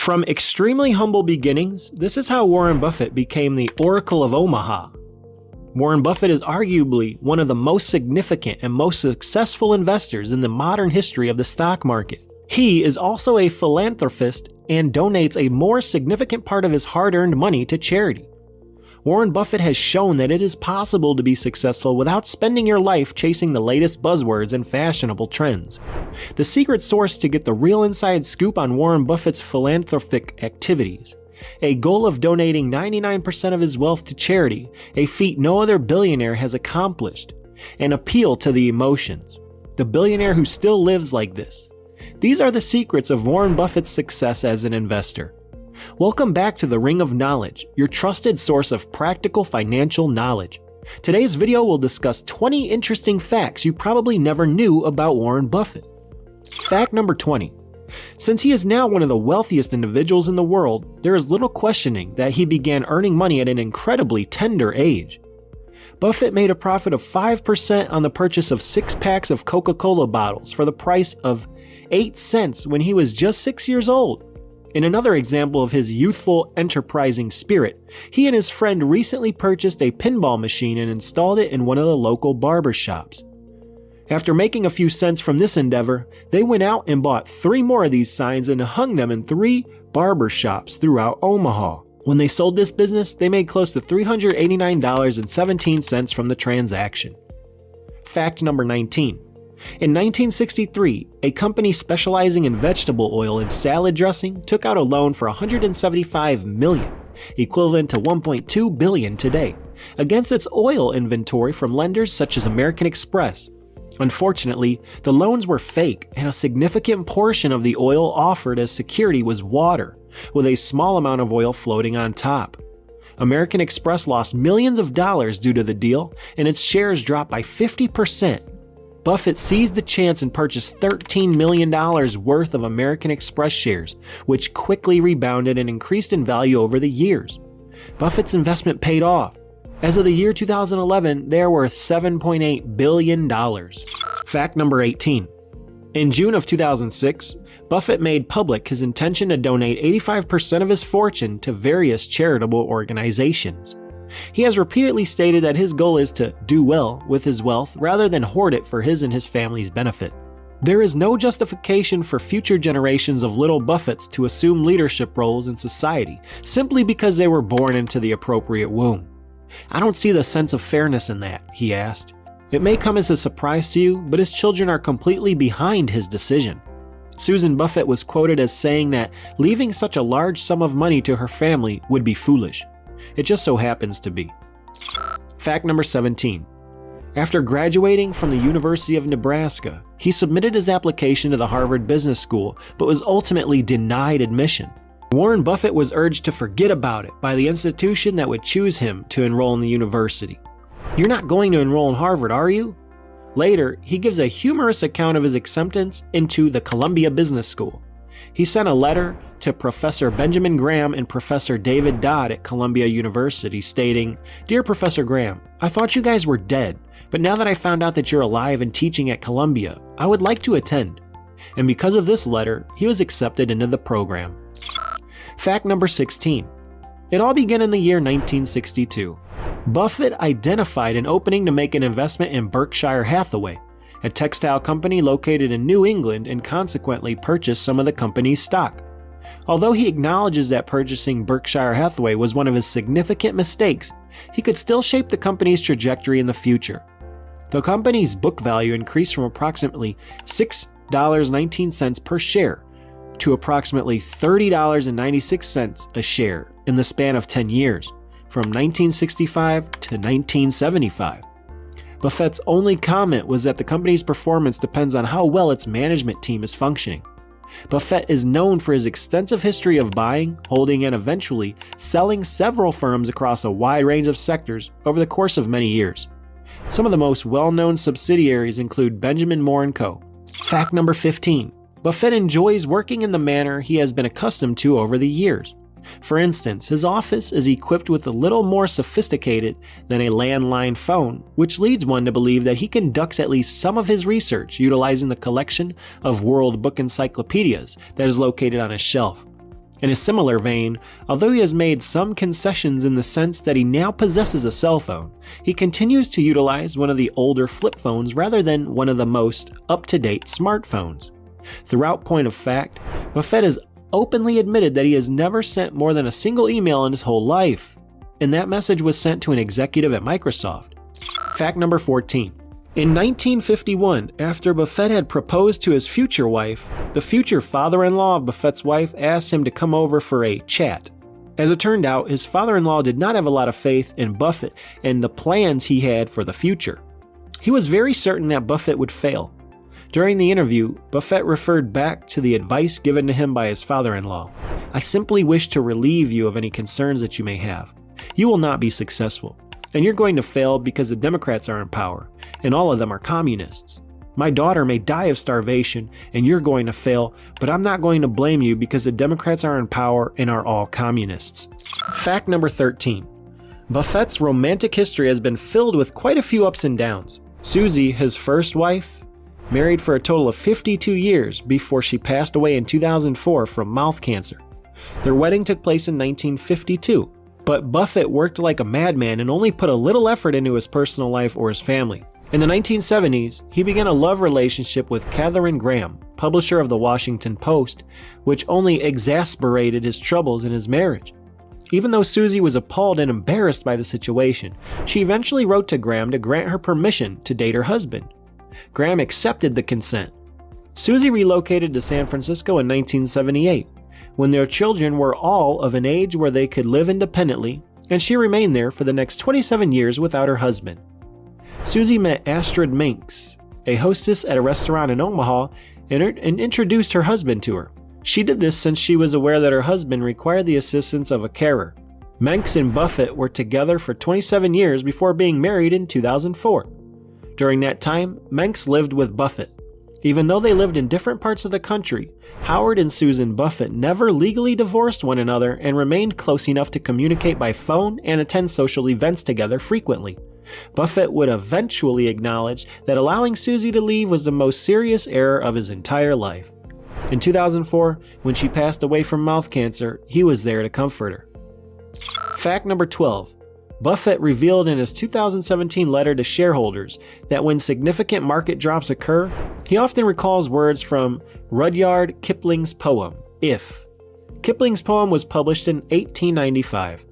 From extremely humble beginnings, this is how Warren Buffett became the Oracle of Omaha. Warren Buffett is arguably one of the most significant and most successful investors in the modern history of the stock market. He is also a philanthropist and donates a more significant part of his hard-earned money to charity. Warren Buffett has shown that it is possible to be successful without spending your life chasing the latest buzzwords and fashionable trends. The secret source to get the real inside scoop on Warren Buffett's philanthropic activities: a goal of donating 99% of his wealth to charity, a feat no other billionaire has accomplished, an appeal to the emotions, the billionaire who still lives like this. These are the secrets of Warren Buffett's success as an investor. Welcome back to the Ring of Knowledge, your trusted source of practical financial knowledge. Today's video will discuss 20 interesting facts you probably never knew about Warren Buffett. Fact number 20. Since he is now one of the wealthiest individuals in the world, there is little questioning that he began earning money at an incredibly tender age. Buffett made a profit of 5% on the purchase of 6 packs of Coca-Cola bottles for the price of 8 cents when he was just 6 years old. In another example of his youthful, enterprising spirit, he and his friend recently purchased a pinball machine and installed it in one of the local barber shops. After making a few cents from this endeavor, they went out and bought 3 more of these signs and hung them in 3 barber shops throughout Omaha. When they sold this business, they made close to $389.17 from the transaction. Fact number 19. In 1963, a company specializing in vegetable oil and salad dressing took out a loan for $175 million, equivalent to $1.2 billion today, against its oil inventory from lenders such as American Express. Unfortunately, the loans were fake, and a significant portion of the oil offered as security was water, with a small amount of oil floating on top. American Express lost millions of dollars due to the deal, and its shares dropped by 50%. Buffett seized the chance and purchased $13 million worth of American Express shares, which quickly rebounded and increased in value over the years. Buffett's investment paid off. As of the year 2011, they are worth $7.8 billion. Fact number 18. In June of 2006, Buffett made public his intention to donate 85% of his fortune to various charitable organizations. He has repeatedly stated that his goal is to do well with his wealth rather than hoard it for his and his family's benefit. There is no justification for future generations of little Buffetts to assume leadership roles in society simply because they were born into the appropriate womb. I don't see the sense of fairness in that, he asked. It may come as a surprise to you, but his children are completely behind his decision. Susan Buffett was quoted as saying that leaving such a large sum of money to her family would be foolish. It just so happens to be. Fact number 17. After graduating from the University of Nebraska, he submitted his application to the Harvard Business School, but was ultimately denied admission. Warren Buffett was urged to forget about it by the institution that would choose him to enroll in the university. "You're not going to enroll in Harvard, are you?" Later, he gives a humorous account of his acceptance into the Columbia Business School. He sent a letter to Professor Benjamin Graham and Professor David Dodd at Columbia University stating, "Dear Professor Graham, I thought you guys were dead, but now that I found out that you're alive and teaching at Columbia, I would like to attend." And because of this letter, he was accepted into the program. Fact number 16. It all began in the year 1962. Buffett identified an opening to make an investment in Berkshire Hathaway, a textile company located in New England, and consequently purchased some of the company's stock. Although he acknowledges that purchasing Berkshire Hathaway was one of his significant mistakes, he could still shape the company's trajectory in the future. The company's book value increased from approximately $6.19 per share to approximately $30.96 a share in the span of 10 years, from 1965 to 1975. Buffett's only comment was that the company's performance depends on how well its management team is functioning. Buffett is known for his extensive history of buying, holding, and eventually selling several firms across a wide range of sectors over the course of many years. Some of the most well-known subsidiaries include Benjamin Moore & Co. Fact number 15. Buffett enjoys working in the manner he has been accustomed to over the years. For instance, his office is equipped with a little more sophisticated than a landline phone, which leads one to believe that he conducts at least some of his research utilizing the collection of World Book encyclopedias that is located on his shelf. In a similar vein, although he has made some concessions in the sense that he now possesses a cell phone, he continues to utilize one of the older flip phones rather than one of the most up-to-date smartphones. Throughout Point of Fact, Buffett has openly admitted that he has never sent more than a single email in his whole life, and that message was sent to an executive at Microsoft. Fact number 14. In 1951, after Buffett had proposed to his future wife, the future father-in-law of Buffett's wife asked him to come over for a chat. As it turned out, his father-in-law did not have a lot of faith in Buffett and the plans he had for the future. He was very certain that Buffett would fail. During the interview, Buffett referred back to the advice given to him by his father-in-law. "I simply wish to relieve you of any concerns that you may have. You will not be successful, and you're going to fail because the Democrats are in power, and all of them are communists. My daughter may die of starvation, and you're going to fail, but I'm not going to blame you because the Democrats are in power and are all communists." Fact number 13. Buffett's romantic history has been filled with quite a few ups and downs. Susie, his first wife, married for a total of 52 years before she passed away in 2004 from mouth cancer. Their wedding took place in 1952, but Buffett worked like a madman and only put a little effort into his personal life or his family. In the 1970s, he began a love relationship with Katharine Graham, publisher of the Washington Post, which only exacerbated his troubles in his marriage. Even though Susie was appalled and embarrassed by the situation, she eventually wrote to Graham to grant her permission to date her husband. Graham accepted the consent. Susie relocated to San Francisco in 1978, when their children were all of an age where they could live independently, and she remained there for the next 27 years without her husband. Susie met Astrid Minks, a hostess at a restaurant in Omaha, and introduced her husband to her. She did this since she was aware that her husband required the assistance of a carer. Minks and Buffett were together for 27 years before being married in 2004. During that time, Minks lived with Buffett. Even though they lived in different parts of the country, Howard and Susan Buffett never legally divorced one another and remained close enough to communicate by phone and attend social events together frequently. Buffett would eventually acknowledge that allowing Susie to leave was the most serious error of his entire life. In 2004, when she passed away from mouth cancer, he was there to comfort her. Fact number 12. Buffett revealed in his 2017 letter to shareholders that when significant market drops occur, he often recalls words from Rudyard Kipling's poem, If. Kipling's poem was published in 1895.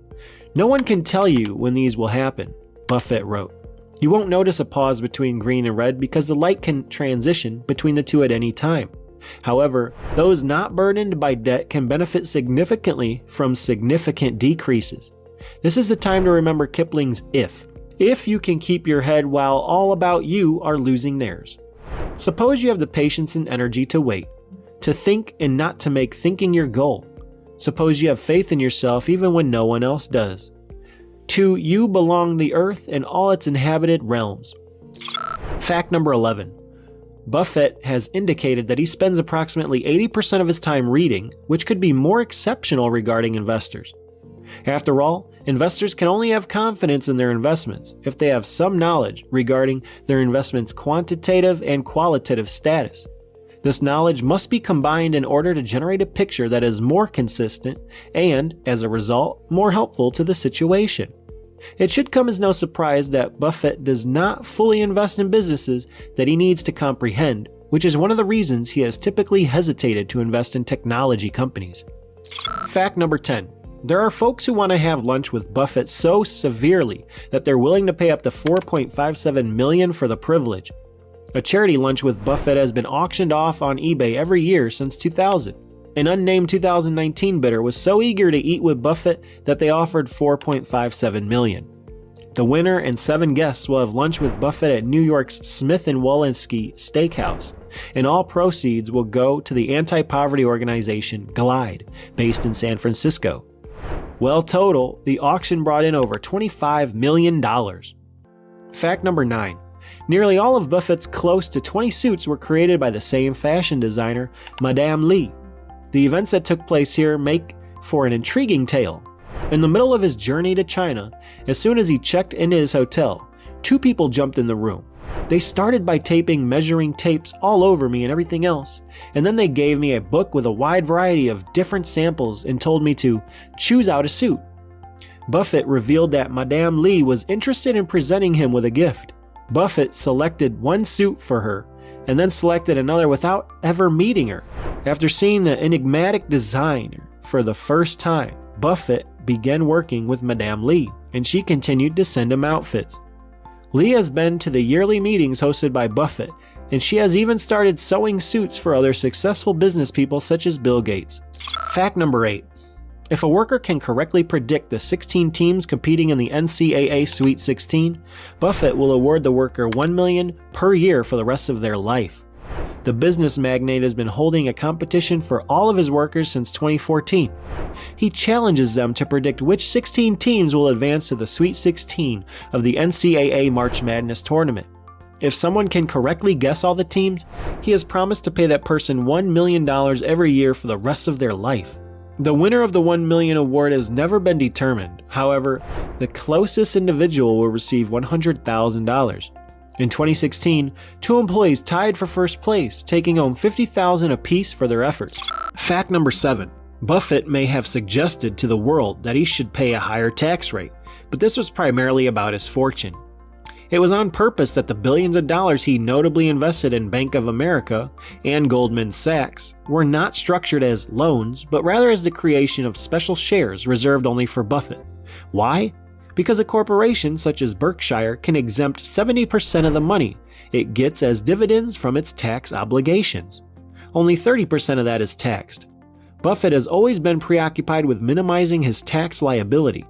"No one can tell you when these will happen," Buffett wrote. "You won't notice a pause between green and red because the light can transition between the two at any time. However, those not burdened by debt can benefit significantly from significant decreases. This is the time to remember Kipling's If you can keep your head while all about you are losing theirs. Suppose you have the patience and energy to wait, to think and not to make thinking your goal. Suppose you have faith in yourself even when no one else does. To you belong the earth and all its inhabited realms." Fact number 11. Buffett has indicated that he spends approximately 80% of his time reading, which could be more exceptional regarding investors. After all, investors can only have confidence in their investments if they have some knowledge regarding their investment's quantitative and qualitative status. This knowledge must be combined in order to generate a picture that is more consistent and, as a result, more helpful to the situation. It should come as no surprise that Buffett does not fully invest in businesses that he needs to comprehend, which is one of the reasons he has typically hesitated to invest in technology companies. Fact number 10. There are folks who want to have lunch with Buffett so severely that they're willing to pay up to $4.57 million for the privilege. A charity lunch with Buffett has been auctioned off on eBay every year since 2000. An unnamed 2019 bidder was so eager to eat with Buffett that they offered $4.57 million. The winner and 7 guests will have lunch with Buffett at New York's Smith & Wollensky Steakhouse, and all proceeds will go to the anti-poverty organization Glide, based in San Francisco. Well, total, the auction brought in over $25 million. Fact number 9. Nearly all of Buffett's close to 20 suits were created by the same fashion designer, Madame Lee. The events that took place here make for an intriguing tale. In the middle of his journey to China, as soon as he checked into his hotel, 2 people jumped in the room. They started by taping measuring tapes all over me and everything else, and then they gave me a book with a wide variety of different samples and told me to choose out a suit. Buffett revealed that Madame Lee was interested in presenting him with a gift. Buffett selected one suit for her and then selected another without ever meeting her. After seeing the enigmatic designer for the first time, Buffett began working with Madame Lee, and she continued to send him outfits. Lee has been to the yearly meetings hosted by Buffett, and she has even started sewing suits for other successful business people such as Bill Gates. Fact number 8. If a worker can correctly predict the 16 teams competing in the NCAA Sweet 16, Buffett will award the worker $1 million per year for the rest of their life. The business magnate has been holding a competition for all of his workers since 2014. He challenges them to predict which 16 teams will advance to the Sweet 16 of the NCAA March Madness tournament. If someone can correctly guess all the teams, he has promised to pay that person $1 million every year for the rest of their life. The winner of the $1 million award has never been determined. However, the closest individual will receive $100,000. In 2016, 2 employees tied for first place, taking home $50,000 apiece for their efforts. Fact number 7. Buffett may have suggested to the world that he should pay a higher tax rate, but this was primarily about his fortune. It was on purpose that the billions of dollars he notably invested in Bank of America and Goldman Sachs were not structured as loans, but rather as the creation of special shares reserved only for Buffett. Why? Because a corporation such as Berkshire can exempt 70% of the money it gets as dividends from its tax obligations. Only 30% of that is taxed. Buffett has always been preoccupied with minimizing his tax liability.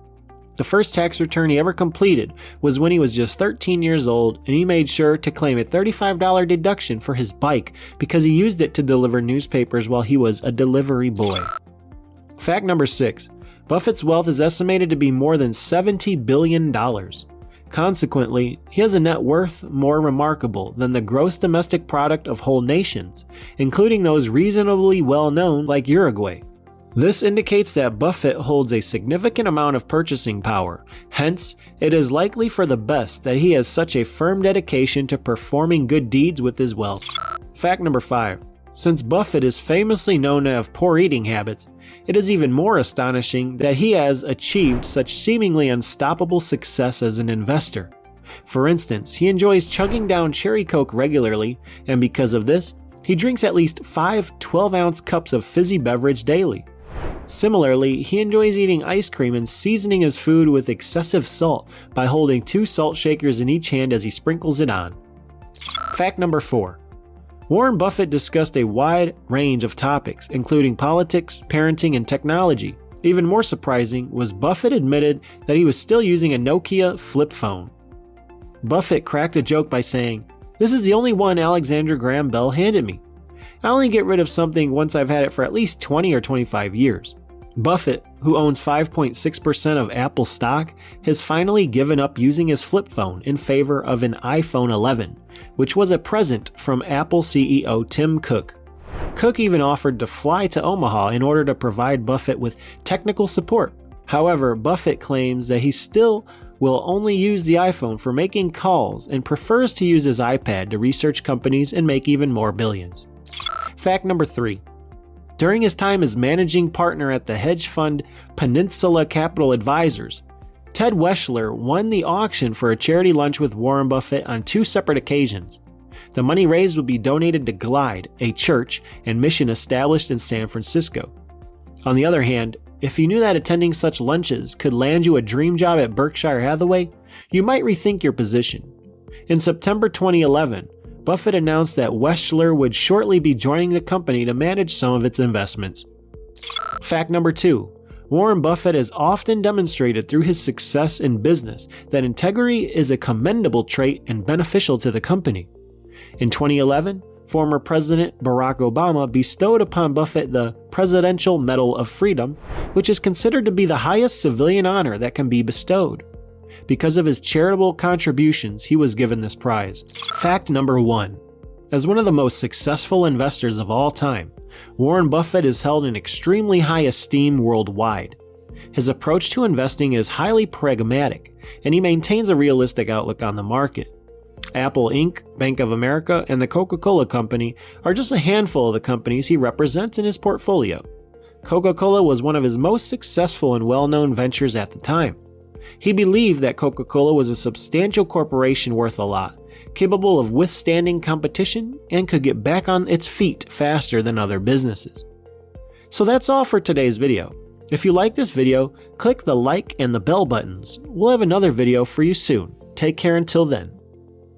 The first tax return he ever completed was when he was just 13 years old, and he made sure to claim a $35 deduction for his bike because he used it to deliver newspapers while he was a delivery boy. Fact number 6. Buffett's wealth is estimated to be more than $70 billion. Consequently, he has a net worth more remarkable than the gross domestic product of whole nations, including those reasonably well known like Uruguay. This indicates that Buffett holds a significant amount of purchasing power. Hence, it is likely for the best that he has such a firm dedication to performing good deeds with his wealth. Fact number 5. Since Buffett is famously known to have poor eating habits, it is even more astonishing that he has achieved such seemingly unstoppable success as an investor. For instance, he enjoys chugging down cherry Coke regularly, and because of this, he drinks at least 5 12-ounce cups of fizzy beverage daily. Similarly, he enjoys eating ice cream and seasoning his food with excessive salt by holding 2 salt shakers in each hand as he sprinkles it on. Fact number 4. Warren Buffett discussed a wide range of topics, including politics, parenting, and technology. Even more surprising was Buffett admitted that he was still using a Nokia flip phone. Buffett cracked a joke by saying, "This is the only one Alexander Graham Bell handed me. I only get rid of something once I've had it for at least 20 or 25 years. Buffett, who owns 5.6% of Apple stock, has finally given up using his flip phone in favor of an iPhone 11, which was a present from Apple CEO Tim Cook. Cook even offered to fly to Omaha in order to provide Buffett with technical support. However, Buffett claims that he still will only use the iPhone for making calls and prefers to use his iPad to research companies and make even more billions. Fact number 3. During his time as managing partner at the hedge fund Peninsula Capital Advisors, Ted Weschler won the auction for a charity lunch with Warren Buffett on 2 separate occasions. The money raised would be donated to Glide, a church and mission established in San Francisco. On the other hand, if you knew that attending such lunches could land you a dream job at Berkshire Hathaway, you might rethink your position. In September 2011, Buffett announced that Weschler would shortly be joining the company to manage some of its investments. Fact number 2. Warren Buffett has often demonstrated through his success in business that integrity is a commendable trait and beneficial to the company. In 2011, former President Barack Obama bestowed upon Buffett the Presidential Medal of Freedom, which is considered to be the highest civilian honor that can be bestowed. Because of his charitable contributions, he was given this prize. Fact number 1. As one of the most successful investors of all time, Warren Buffett is held in extremely high esteem worldwide. His approach to investing is highly pragmatic, and he maintains a realistic outlook on the market. Apple Inc., Bank of America, and the Coca-Cola Company are just a handful of the companies he represents in his portfolio. Coca-Cola was one of his most successful and well-known ventures at the time. He believed that Coca-Cola was a substantial corporation worth a lot, capable of withstanding competition, and could get back on its feet faster than other businesses. So that's all for today's video. If you like this video, click the like and the bell buttons. We'll have another video for you soon. Take care until then.